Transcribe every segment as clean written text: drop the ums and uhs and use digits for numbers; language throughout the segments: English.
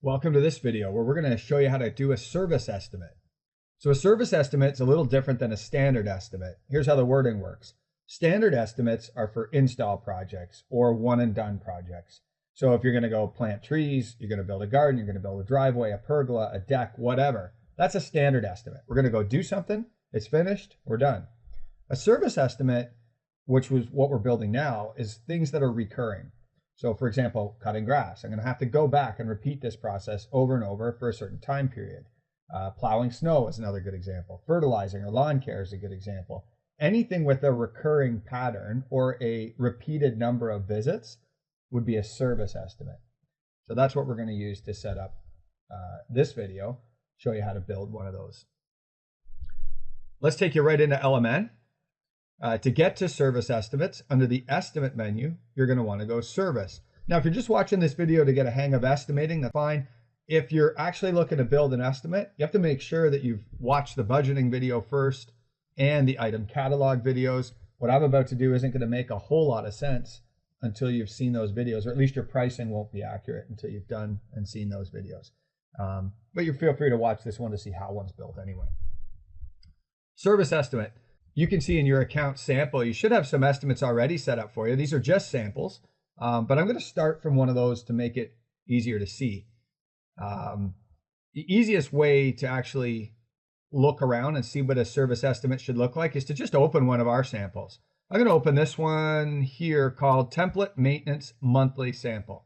Welcome to this video where we're going to show you how to do a service estimate. So a service estimate is a little different than a standard estimate. Here's how the wording works. Standard estimates are for install projects or one and done projects. So if you're going to go plant trees, you're going to build a garden, you're going to build a driveway, a pergola, a deck, whatever. That's a standard estimate. We're going to go do something, it's finished, we're done. A service estimate, which was what we're building now, is things that are recurring. So for example, cutting grass. I'm going to have to go back and repeat this process over and over for a certain time period. Plowing snow is another good example. Fertilizing or lawn care is a good example. Anything with a recurring pattern or a repeated number of visits would be a service estimate. So that's what we're going to use to set up this video, show you how to build one of those. Let's take you right into LMN. To get to service estimates, under the estimate menu, you're going to want to go service. Now, if you're just watching this video to get a hang of estimating, that's fine. If you're actually looking to build an estimate, you have to make sure that you've watched the budgeting video first and the item catalog videos. What I'm about to do isn't going to make a whole lot of sense until you've seen those videos, or at least your pricing won't be accurate until you've done and seen those videos. But you feel free to watch this one to see how one's built anyway. Service estimate. You can see in your account sample, you should have some estimates already set up for you. These are just samples, but I'm going to start from one of those to make it easier to see. The easiest way to actually look around and see what a service estimate should look like is to just open one of our samples. I'm going to open this one here called Template Maintenance Monthly Sample.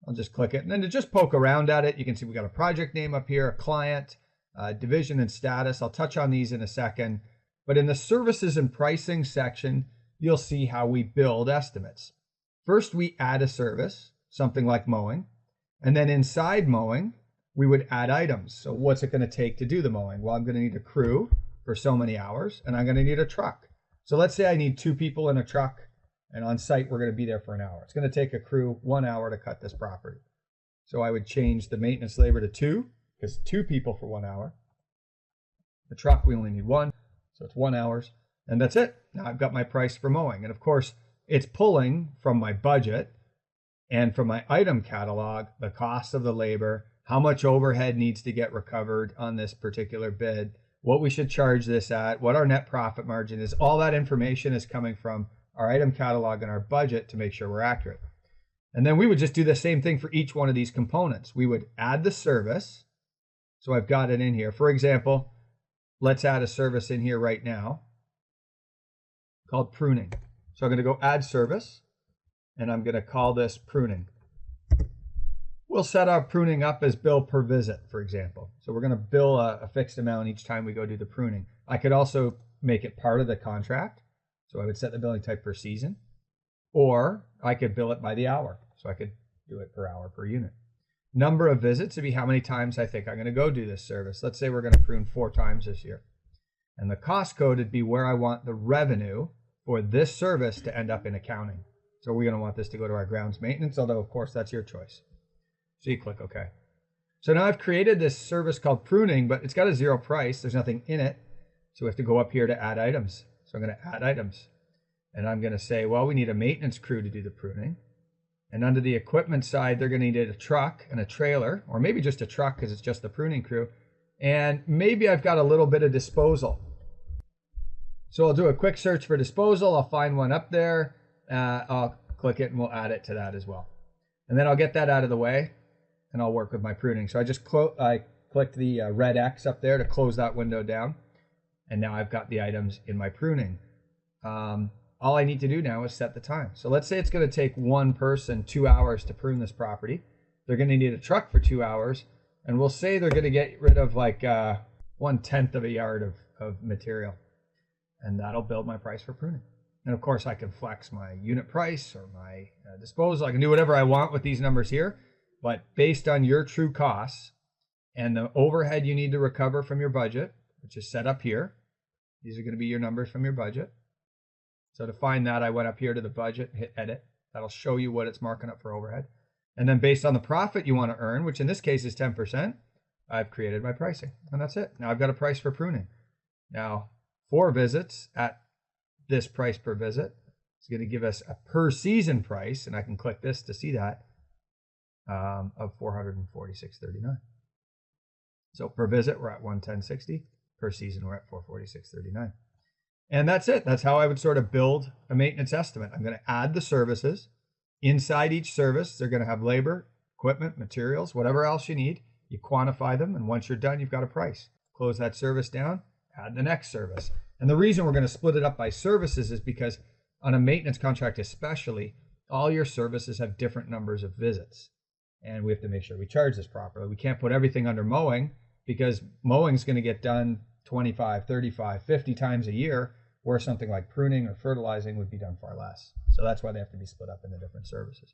I'll just click it, and then to just poke around at it, you can see we got a project name up here, a client, division and status. I'll touch on these in a second. But in the services and pricing section, you'll see how we build estimates. First, we add a service, something like mowing. And then inside mowing, we would add items. So what's it going to take to do the mowing? Well, I'm going to need a crew for so many hours, and I'm going to need a truck. So let's say I need 2 people in a truck, and on site, we're going to be there for an hour. It's going to take a crew 1 hour to cut this property. So I would change the maintenance labor to 2, because 2 people for 1 hour. The truck, we only need 1, so it's 1 hour, and that's it. Now I've got my price for mowing. And of course, it's pulling from my budget and from my item catalog, the cost of the labor, how much overhead needs to get recovered on this particular bid, what we should charge this at, what our net profit margin is. All that information is coming from our item catalog and our budget to make sure we're accurate. And then we would just do the same thing for each one of these components. We would add the service. So I've got it in here. For example, let's add a service in here right now called pruning. So I'm going to go add service, and I'm going to call this pruning. We'll set our pruning up as bill per visit, for example. So we're going to bill a fixed amount each time we go do the pruning. I could also make it part of the contract. So I would set the billing type per season, or I could bill it by the hour. So I could do it per hour per unit. Number of visits would be how many times I think I'm going to go do this service. Let's say we're going to prune 4 times this year. And the cost code would be where I want the revenue for this service to end up in accounting. So we're going to want this to go to our grounds maintenance, although of course that's your choice. So you click OK. So now I've created this service called pruning, but it's got a 0 price. There's nothing in it. So we have to go up here to add items. So I'm going to add items. And I'm going to say, well, we need a maintenance crew to do the pruning. And under the equipment side, they're going to need a truck and a trailer, or maybe just a truck because it's just the pruning crew. And maybe I've got a little bit of disposal. So I'll do a quick search for disposal. I'll find one up there. I'll click it and we'll add it to that as well. And then I'll get that out of the way and I'll work with my pruning. So I just clicked the red X up there to close that window down. And now I've got the items in my pruning. All I need to do now is set the time. So let's say it's going to take one person 2 hours to prune this property. They're going to need a truck for 2 hours. And we'll say they're going to get rid of like 1/10 of a yard of material. And that'll build my price for pruning. And of course, I can flex my unit price or my disposal. I can do whatever I want with these numbers here. But based on your true costs and the overhead you need to recover from your budget, which is set up here, these are going to be your numbers from your budget. So to find that, I went up here to the budget, hit edit. That'll show you what it's marking up for overhead. And then based on the profit you want to earn, which in this case is 10%, I've created my pricing. And that's it. Now I've got a price for pruning. Now, 4 visits at this price per visit is going to give us a per season price. And I can click this to see that. of $446.39. So per visit, we're at $110.60. Per season, we're at $446.39. And that's it. That's how I would sort of build a maintenance estimate. I'm going to add the services. Inside each service, they're going to have labor, equipment, materials, whatever else you need. You quantify them, and once you're done, you've got a price. Close that service down, add the next service. And the reason we're going to split it up by services is because on a maintenance contract especially, all your services have different numbers of visits. And we have to make sure we charge this properly. We can't put everything under mowing because mowing is going to get done 25, 35, 50 times a year, where something like pruning or fertilizing would be done far less. So that's why they have to be split up into different services.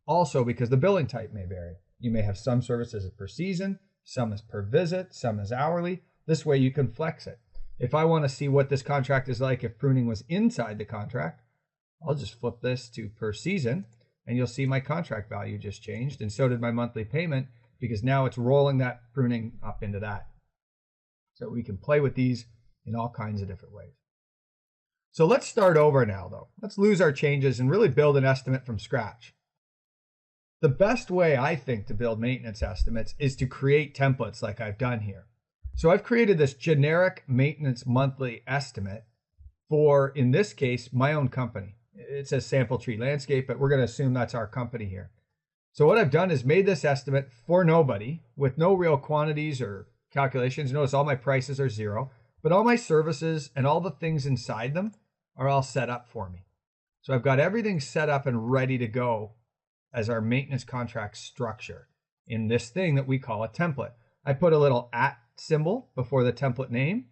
Also, because the billing type may vary. You may have some services per season, some is per visit, some is hourly. This way you can flex it. If I want to see what this contract is like if pruning was inside the contract, I'll just flip this to per season, and you'll see my contract value just changed, and so did my monthly payment, because now it's rolling that pruning up into that. So we can play with these in all kinds of different ways. So let's start over now, though. Let's lose our changes and really build an estimate from scratch. The best way, I think, to build maintenance estimates is to create templates like I've done here. So I've created this generic maintenance monthly estimate for, in this case, my own company. It says Sample Tree Landscape, but we're going to assume that's our company here. So what I've done is made this estimate for nobody with no real quantities or calculations. Notice all my prices are zero, but all my services and all the things inside them are all set up for me. So I've got everything set up and ready to go as our maintenance contract structure in this thing that we call a template. I put a little @ symbol before the template name,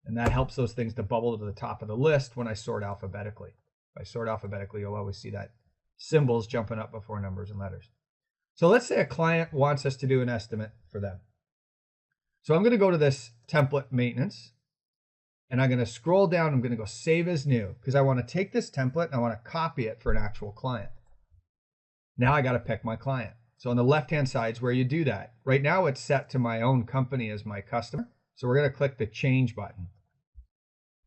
and that helps those things to bubble to the top of the list when I sort alphabetically. If I sort alphabetically, you'll always see that symbols jumping up before numbers and letters. So let's say a client wants us to do an estimate for them. So I'm going to go to this template maintenance, and I'm going to scroll down. I'm going to go save as new because I want to take this template and I want to copy it for an actual client. Now I got to pick my client. So on the left-hand side is where you do that. Right now it's set to my own company as my customer. So we're going to click the change button.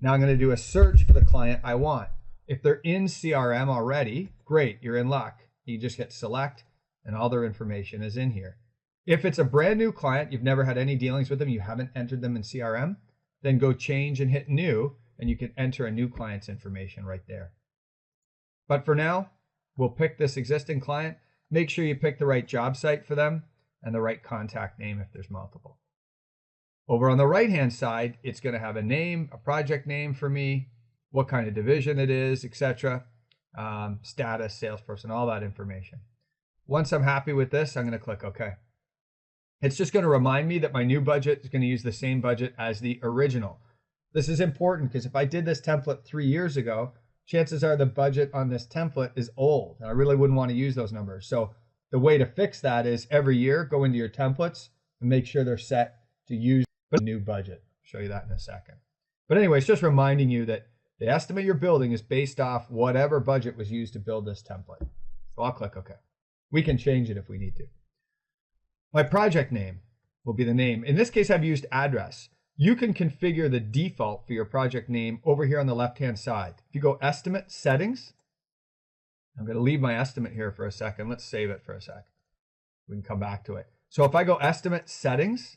Now I'm going to do a search for the client I want. If they're in CRM already, great, you're in luck. You just hit select and all their information is in here. If it's a brand new client, you've never had any dealings with them, you haven't entered them in CRM, then go change and hit new, and you can enter a new client's information right there. But for now, we'll pick this existing client. Make sure you pick the right job site for them and the right contact name if there's multiple. Over on the right-hand side, it's going to have a name, a project name for me, what kind of division it is, etc., status, salesperson, all that information. Once I'm happy with this, I'm going to click OK. It's just going to remind me that my new budget is going to use the same budget as the original. This is important because if I did this template 3 years ago, chances are the budget on this template is old, and I really wouldn't want to use those numbers. So the way to fix that is every year, go into your templates and make sure they're set to use the new budget. I'll show you that in a second. But anyway, it's just reminding you that the estimate you're building is based off whatever budget was used to build this template. So I'll click OK. We can change it if we need to. My project name will be the name. In this case, I've used address. You can configure the default for your project name over here on the left-hand side. If you go Estimate Settings, I'm going to leave my estimate here for a second. Let's save it for a sec. We can come back to it. So if I go Estimate Settings,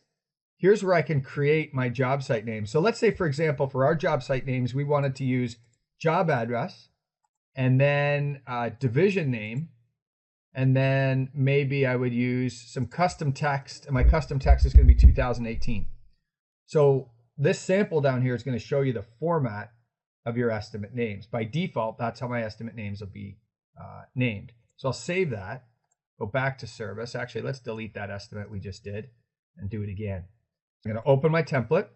here's where I can create my job site name. So let's say, for example, for our job site names, we wanted to use job address and then division name. And then maybe I would use some custom text, and my custom text is going to be 2018. So this sample down here is going to show you the format of your estimate names. By default, that's how my estimate names will be named. So I'll save that, go back to service. Actually, let's delete that estimate we just did and do it again. I'm going to open my template.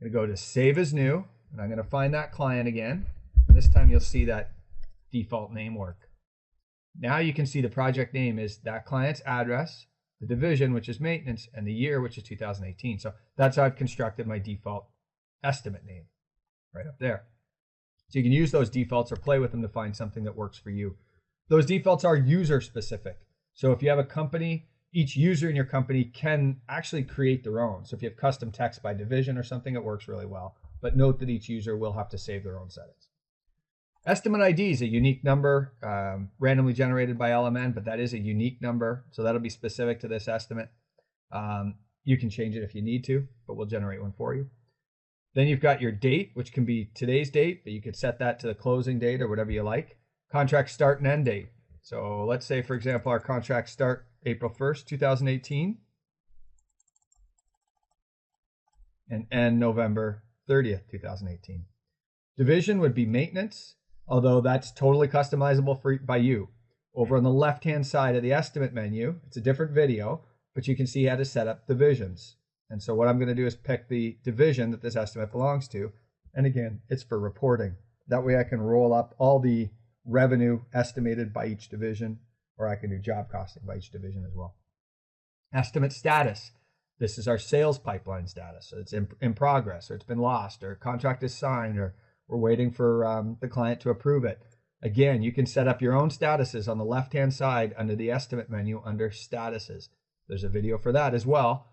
I'm going to go to Save as New, and I'm going to find that client again. And this time you'll see that default name work. Now you can see the project name is that client's address, the division, which is maintenance, and the year, which is 2018. So that's how I've constructed my default estimate name right up there. So you can use those defaults or play with them to find something that works for you. Those defaults are user specific. So if you have a company, each user in your company can actually create their own. So if you have custom text by division or something, it works really well. But note that each user will have to save their own settings. Estimate ID is a unique number, randomly generated by LMN, but that is a unique number, so that'll be specific to this estimate. You can change it if you need to, but we'll generate one for you. Then you've got your date, which can be today's date, but you could set that to the closing date or whatever you like. Contract start and end date. So let's say, for example, our contracts start April 1st, 2018 and end November 30th, 2018. Division would be maintenance, although that's totally customizable by you. Over on the left-hand side of the estimate menu, it's a different video, but you can see how to set up divisions. And so what I'm going to do is pick the division that this estimate belongs to. And again, it's for reporting. That way I can roll up all the revenue estimated by each division, or I can do job costing by each division as well. Estimate status. This is our sales pipeline status. So it's in progress, or it's been lost, or contract is signed, or we're waiting for the client to approve it. Again, you can set up your own statuses on the left-hand side under the estimate menu under statuses. There's a video for that as well.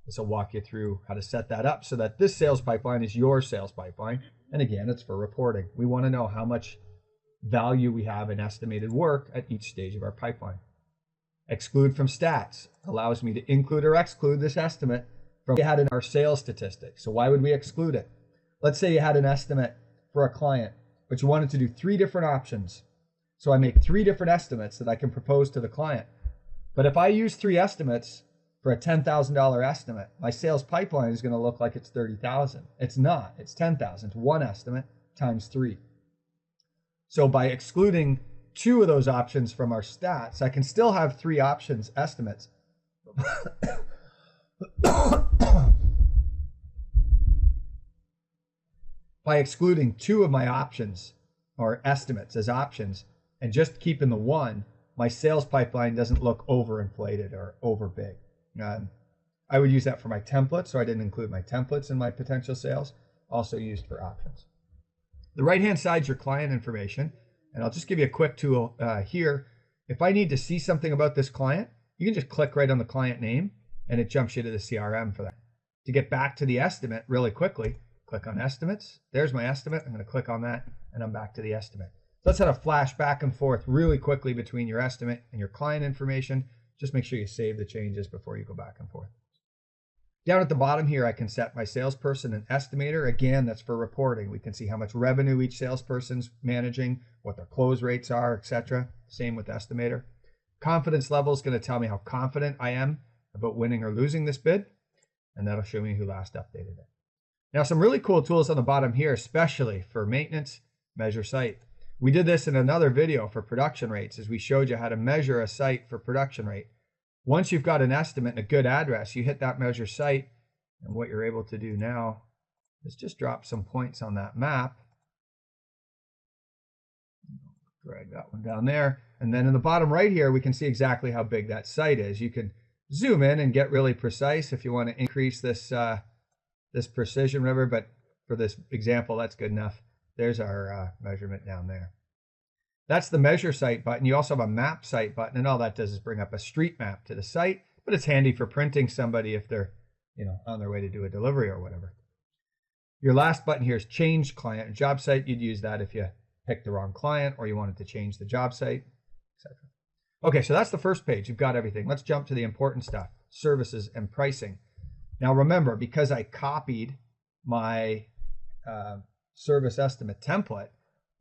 This will walk you through how to set that up so that this sales pipeline is your sales pipeline. And again, it's for reporting. We want to know how much value we have in estimated work at each stage of our pipeline. Exclude from stats allows me to include or exclude this estimate from what we had in our sales statistics. So why would we exclude it? Let's say you had an estimate for a client, but you wanted to do 3 different options. So I make 3 different estimates that I can propose to the client. But if I use 3 estimates for a $10,000 estimate, my sales pipeline is going to look like it's $30,000. It's not. It's $10,000. It's 1 estimate times 3. So by excluding 2 of those options from our stats, I can still have 3 options estimates. By excluding 2 of my options or estimates as options and just keeping the 1, my sales pipeline doesn't look overinflated or over big. I would use that for my templates, so I didn't include my templates in my potential sales, also used for options. The right-hand side is your client information, and I'll just give you a quick tool here. If I need to see something about this client, you can just click right on the client name, and it jumps you to the CRM for that. To get back to the estimate really quickly, click on Estimates. There's my estimate. I'm going to click on that, and I'm back to the estimate. So let's have a flash back and forth really quickly between your estimate and your client information. Just make sure you save the changes before you go back and forth. Down at the bottom here, I can set my salesperson and estimator. Again, that's for reporting. We can see how much revenue each salesperson's managing, what their close rates are, etc. Same with estimator. Confidence level is going to tell me how confident I am about winning or losing this bid, and that'll show me who last updated it. Now, some really cool tools on the bottom here, especially for maintenance, measure site. We did this in another video for production rates, as we showed you how to measure a site for production rate. Once you've got an estimate and a good address, you hit that measure site, and what you're able to do now is just drop some points on that map. Drag that one down there, and then in the bottom right here, we can see exactly how big that site is. You can zoom in and get really precise if you want to increase this this precision, remember, but for this example, that's good enough. There's our measurement down there. That's the measure site button. You also have a map site button, and all that does is bring up a street map to the site, but it's handy for printing somebody if they're, on their way to do a delivery or whatever. Your last button here is change client and job site. You'd use that if you picked the wrong client or you wanted to change the job site, etc. Okay, so that's the first page. You've got everything. Let's jump to the important stuff, services and pricing. Now remember, because I copied my service estimate template,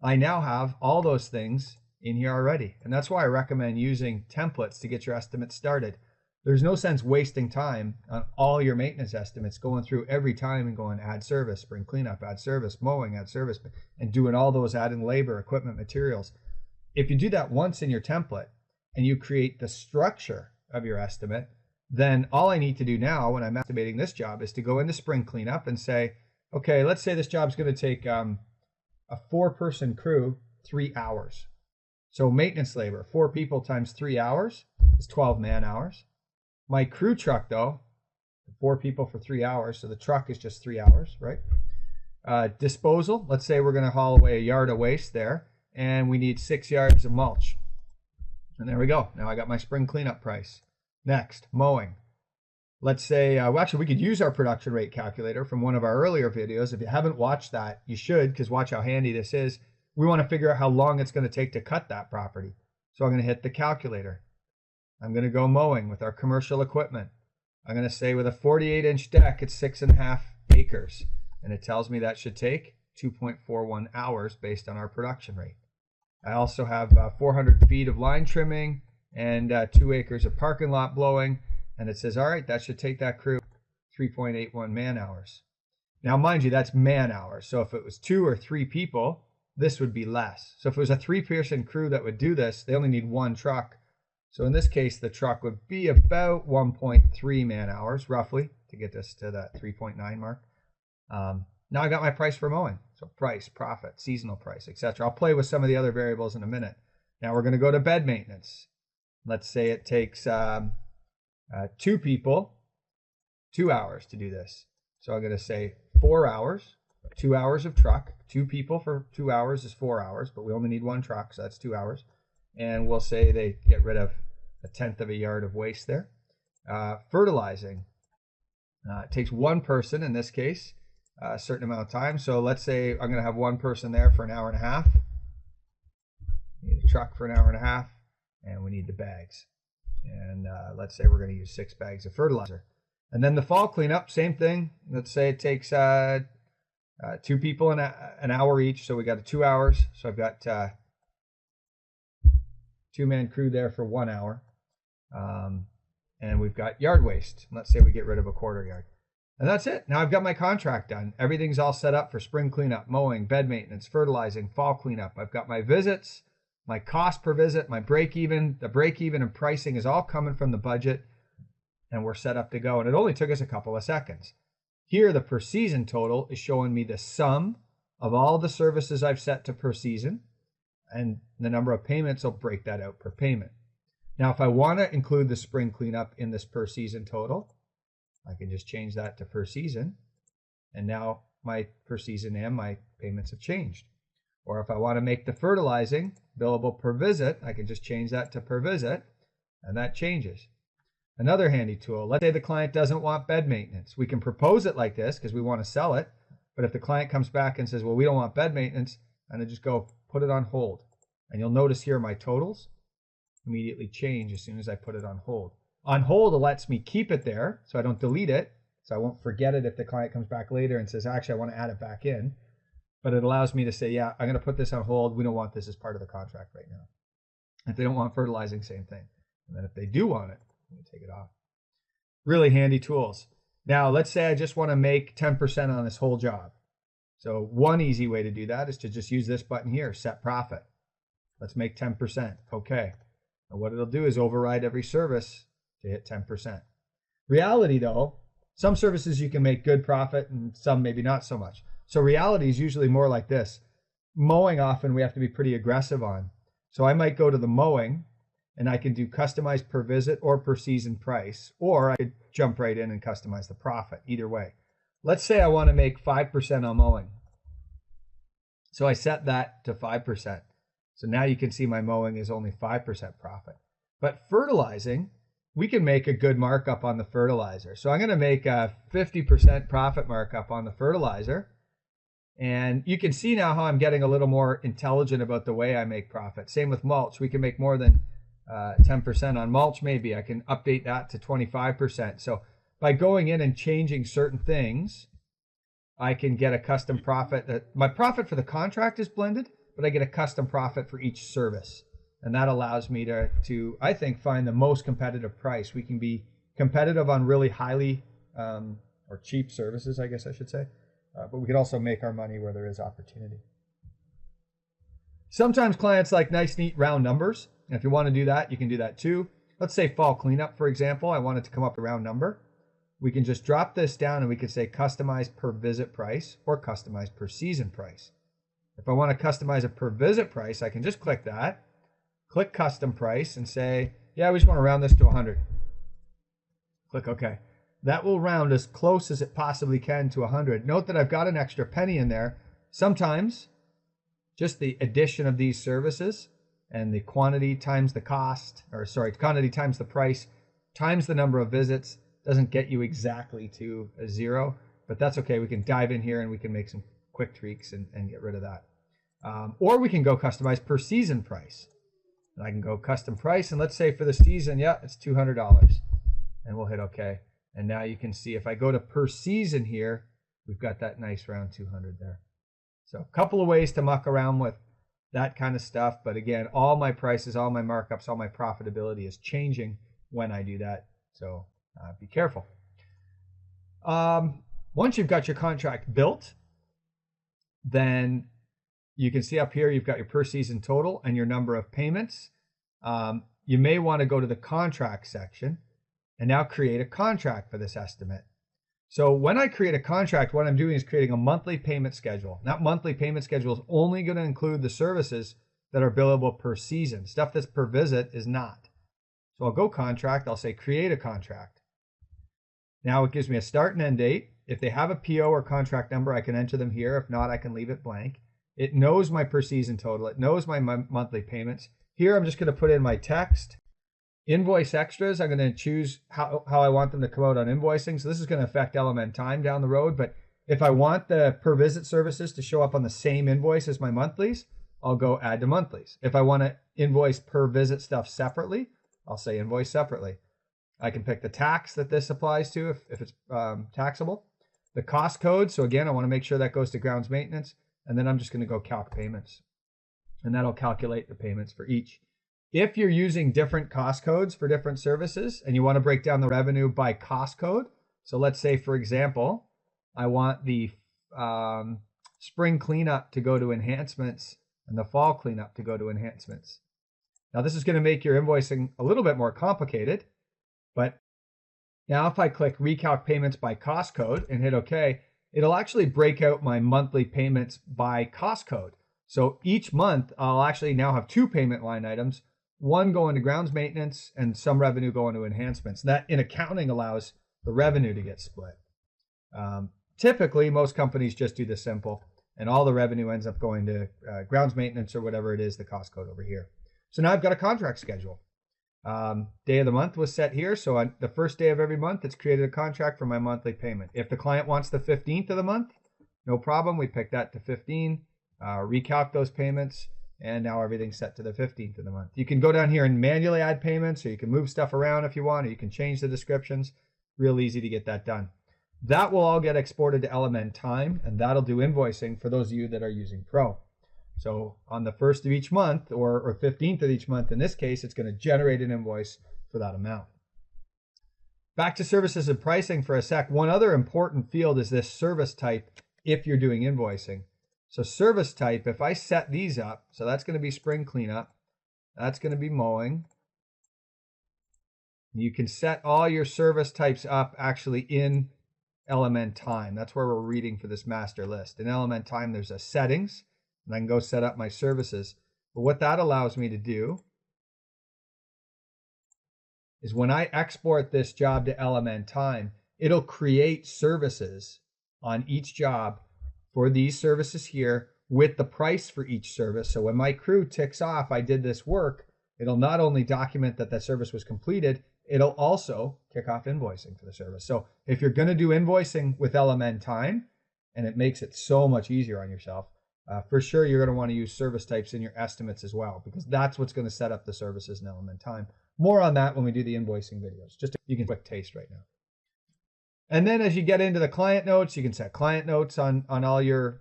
I now have all those things in here already. And that's why I recommend using templates to get your estimate started. There's no sense wasting time on all your maintenance estimates, going through every time and going add service, spring cleanup, add service, mowing, add service, and doing all those, adding labor, equipment, materials. If you do that once in your template and you create the structure of your estimate, then all I need to do now when I'm estimating this job is to go into spring cleanup and say, okay, let's say this job's going to take a 4-person crew 3 hours. So maintenance labor, 4 people times 3 hours is 12 man hours. My crew truck, though, 4 people for 3 hours, so the truck is just 3 hours, right? Disposal, let's say we're going to haul away a yard of waste there, and we need 6 yards of mulch. And there we go. Now I got my spring cleanup price. Next, mowing. Let's say, well, actually, we could use our production rate calculator from one of our earlier videos. If you haven't watched that, you should, because watch how handy this is. we want to figure out how long it's going to take to cut that property. So I'm going to hit the calculator. I'm going to go mowing with our commercial equipment. I'm going to say with a 48-inch deck, it's 6.5 acres. And it tells me that should take 2.41 hours based on our production rate. I also have 400 feet of line trimming and 2 acres of parking lot blowing. And it says, all right, that should take that crew 3.81 man hours. Now, mind you, that's man hours. So if it was 2 or 3 people, this would be less. So if it was a 3-person crew that would do this, they only need 1 truck. So in this case, the truck would be about 1.3 man hours, roughly, to get this to that 3.9 mark. Now I got my price for mowing. So price, profit, seasonal price, etc. I'll play with some of the other variables in a minute. Now we're going to go to bed maintenance. Let's say it takes 2 people, 2 hours to do this. So I'm going to say 4 hours, 2 hours of truck. 2 people for 2 hours is 4 hours, but we only need 1 truck, so that's 2 hours. And we'll say they get rid of 1/10 of a yard of waste there. Fertilizing. It takes 1 person in this case, a certain amount of time. So let's say I'm going to have 1 person there for an hour and a half. We need a truck for an hour and a half, and we need the bags. And let's say we're going to use 6 bags of fertilizer. And then the fall cleanup, same thing. Let's say it takes 2 people an hour each. So we got 2 hours. So I've got 2-man crew there for 1 hour. And we've got yard waste. Let's say we get rid of a 1/4 yard. And that's it. Now I've got my contract done. Everything's all set up for spring cleanup, mowing, bed maintenance, fertilizing, fall cleanup. I've got my visits, my cost per visit, my break even. The break even and pricing is all coming from the budget. And we're set up to go. And it only took us a couple of seconds. Here, the per season total is showing me the sum of all the services I've set to per season. And the number of payments will break that out per payment. Now, if I want to include the spring cleanup in this per season total, I can just change that to per season. And now my per season and my payments have changed. Or if I want to make the fertilizing billable per visit, I can just change that to per visit, and that changes. Another handy tool, let's say the client doesn't want bed maintenance. We can propose it like this because we want to sell it. But if the client comes back and says, well, we don't want bed maintenance, and I just go put it on hold. And you'll notice here my totals immediately change as soon as I put it on hold. On hold, it lets me keep it there so I don't delete it. So I won't forget it if the client comes back later and says, actually, I want to add it back in. But it allows me to say, yeah, I'm going to put this on hold. We don't want this as part of the contract right now. If they don't want fertilizing, same thing. And then if they do want it, I'm going to take it off. Really handy tools. Now, let's say I just want to make 10% on this whole job. So one easy way to do that is to just use this button here, set profit. Let's make 10%. Okay. And what it'll do is override every service to hit 10%. Reality though, some services you can make good profit and some maybe not so much. So reality is usually more like this. Mowing often we have to be pretty aggressive on. So I might go to the mowing and I can do customized per visit or per season price, or I could jump right in and customize the profit, either way. Let's say I want to make 5% on mowing. So I set that to 5%. So now you can see my mowing is only 5% profit. But fertilizing, we can make a good markup on the fertilizer. So I'm going to make a 50% profit markup on the fertilizer. And you can see now how I'm getting a little more intelligent about the way I make profit. Same with mulch. We can make more than 10% on mulch maybe. I can update that to 25%. So by going in and changing certain things, I can get a custom profit. My profit for the contract is blended, but I get a custom profit for each service. And that allows me to I think, find the most competitive price. We can be competitive on really highly or cheap services, I guess I should say. But we can also make our money where there is opportunity. Sometimes clients like nice, neat, round numbers. And if you want to do that, you can do that too. Let's say fall cleanup, for example. I want it to come up with a round number. We can just drop this down and we can say customize per visit price or customize per season price. If I want to customize a per visit price, I can just click that, click custom price and say, yeah, we just want to round this to 100. Click OK. That will round as close as it possibly can to 100. Note that I've got an extra penny in there. Sometimes just the addition of these services and the quantity times the cost, or sorry, quantity times the price, times the number of visits doesn't get you exactly to a 0, but that's okay. We can dive in here and we can make some quick tweaks and get rid of that. Or we can go customize per season price. And I can go custom price, and let's say for the season, yeah, it's $200. And we'll hit OK. And now you can see if I go to per season here, we've got that nice round 200 there. So a couple of ways to muck around with that kind of stuff. But again, all my prices, all my markups, all my profitability is changing when I do that. So be careful. Once you've got your contract built, then you can see up here you've got your per season total and your number of payments. You may want to go to the contract section and now create a contract for this estimate. So when I create a contract, what I'm doing is creating a monthly payment schedule. That monthly payment schedule is only going to include the services that are billable per season. Stuff that's per visit is not. So I'll go contract, I'll say create a contract. Now it gives me a start and end date. If they have a PO or contract number, I can enter them here. If not, I can leave it blank. It knows my per season total. It knows my monthly payments. Here, I'm just going to put in my text. Invoice extras, I'm going to choose how I want them to come out on invoicing. So this is going to affect LMN Time down the road. But if I want the per visit services to show up on the same invoice as my monthlies, I'll go add to monthlies. If I want to invoice per visit stuff separately, I'll say invoice separately. I can pick the tax that this applies to if it's taxable. The cost code, so again, I want to make sure that goes to grounds maintenance. And then I'm just going to go calc payments. And that'll calculate the payments for each. If you're using different cost codes for different services and you want to break down the revenue by cost code, so let's say, for example, I want the spring cleanup to go to enhancements and the fall cleanup to go to enhancements. Now, this is going to make your invoicing a little bit more complicated, but now if I click recalc payments by cost code and hit OK, it'll actually break out my monthly payments by cost code. So each month, I'll actually now have two payment line items, one going to grounds maintenance and some revenue going to enhancements. That in accounting allows the revenue to get split. Typically, most companies just do this simple, and all the revenue ends up going to grounds maintenance or whatever it is, the cost code over here. So now I've got a contract schedule. Day of the month was set here. So on the first day of every month, it's created a contract for my monthly payment. If the client wants the 15th of the month, no problem. We pick that to 15, recalc those payments, and now everything's set to the 15th of the month. You can go down here and manually add payments, or you can move stuff around if you want, or you can change the descriptions. Real easy to get that done. That will all get exported to LMN Time, and that'll do invoicing for those of you that are using Pro. So on the 1st of each month, or 15th of each month, in this case, it's going to generate an invoice for that amount. Back to services and pricing for a sec. One other important field is this service type if you're doing invoicing. So service type, if I set these up, so that's going to be spring cleanup, that's going to be mowing. You can set all your service types up actually in LMN Time. That's where we're reading for this master list. In LMN Time, there's a settings, and I can go set up my services. But what that allows me to do is when I export this job to LMN Time, it'll create services on each job for these services here with the price for each service. So when my crew ticks off, I did this work, it'll not only document that that service was completed, it'll also kick off invoicing for the service. So if you're going to do invoicing with LMN Time, and it makes it so much easier on yourself, for sure you're going to want to use service types in your estimates as well, because that's what's going to set up the services in LMN Time. More on that when we do the invoicing videos. Just you can quick taste right now. And then as you get into the client notes, you can set client notes on all your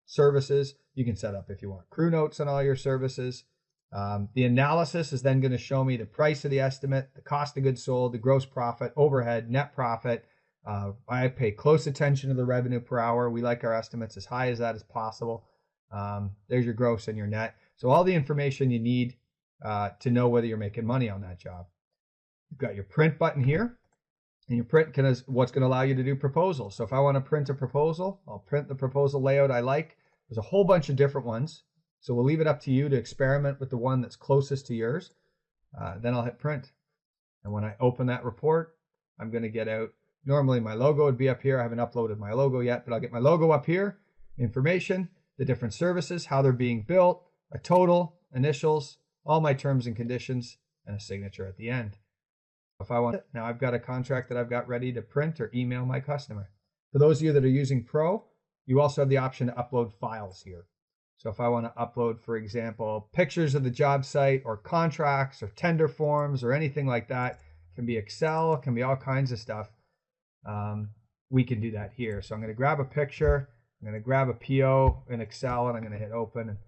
services. You can set up, if you want, crew notes on all your services. The analysis is then going to show me the price of the estimate, the cost of goods sold, the gross profit, overhead, net profit. I pay close attention to the revenue per hour. We like our estimates as high as that as possible. There's your gross and your net. So all the information you need to know whether you're making money on that job. You've got your print button here. And your print is what's going to allow you to do proposals. So if I want to print a proposal, I'll print the proposal layout I like. There's a whole bunch of different ones. So we'll leave it up to you to experiment with the one that's closest to yours. Then I'll hit print. And when I open that report, I'm going to get out, normally my logo would be up here. I haven't uploaded my logo yet, but I'll get my logo up here, information, the different services, how they're being built, a total, initials, all my terms and conditions, and a signature at the end. If I want it, now I've got a contract that I've got ready to print or email my customer. For those of you that are using Pro, you also have the option to upload files here. So if I want to upload, for example, pictures of the job site or contracts or tender forms or anything like that, it can be Excel, it can be all kinds of stuff. We can do that here. So I'm going to grab a picture, I'm going to grab a PO in Excel, and I'm going to hit open. And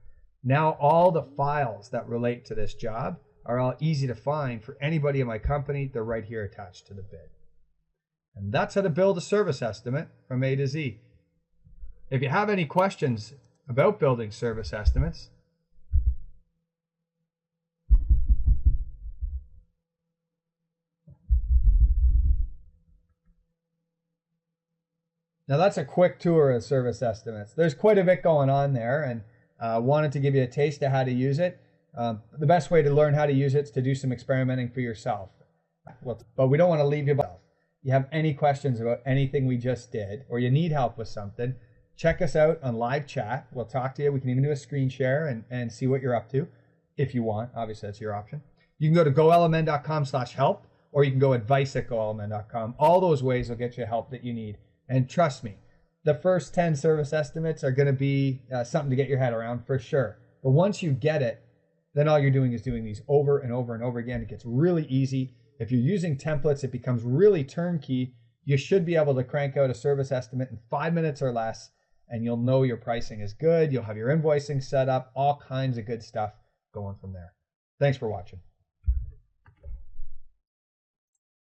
now all the files that relate to this job are all easy to find for anybody in my company. They're right here attached to the bid. And that's how to build a service estimate from A to Z. If you have any questions about building service estimates, now that's a quick tour of service estimates. There's quite a bit going on there, and wanted to give you a taste of how to use it. The best way to learn how to use it is to do some experimenting for yourself. But we don't want to leave you by yourself. If you have any questions about anything we just did, or you need help with something, check us out on live chat. We'll talk to you. We can even do a screen share and see what you're up to if you want. Obviously, that's your option. You can go to golmn.com/help, or you can go advice@golmn.com. All those ways will get you help that you need. And trust me, the first 10 service estimates are going to be something to get your head around for sure. But once you get it, then all you're doing is doing these over and over and over again. It gets really easy. If you're using templates, it becomes really turnkey. You should be able to crank out a service estimate in 5 minutes or less, and you'll know your pricing is good. You'll have your invoicing set up, all kinds of good stuff going from there. Thanks for watching.